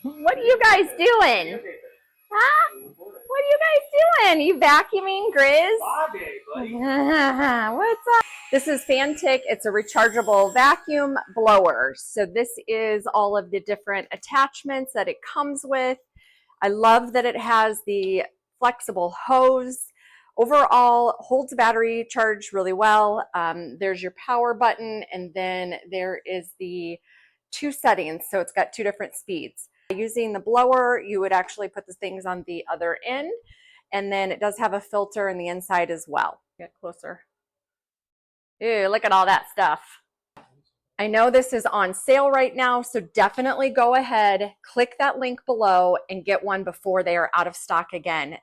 What are you guys doing? Huh? What are you guys doing? You vacuuming, Grizz? What's up? This is Fantic. It's a rechargeable vacuum blower. So this is all of the different attachments that it comes with. I love that it has the flexible hose. Overall, holds battery charge really well. There's your power button, and then there is the two settings. So it's got two different speeds. Using the blower, you would actually put the things on the other end, and then it does have a filter in the inside as well. Get closer. Ew, look at all that stuff. I know this is on sale right now, so definitely go ahead, click that link below, and get one before they are out of stock again.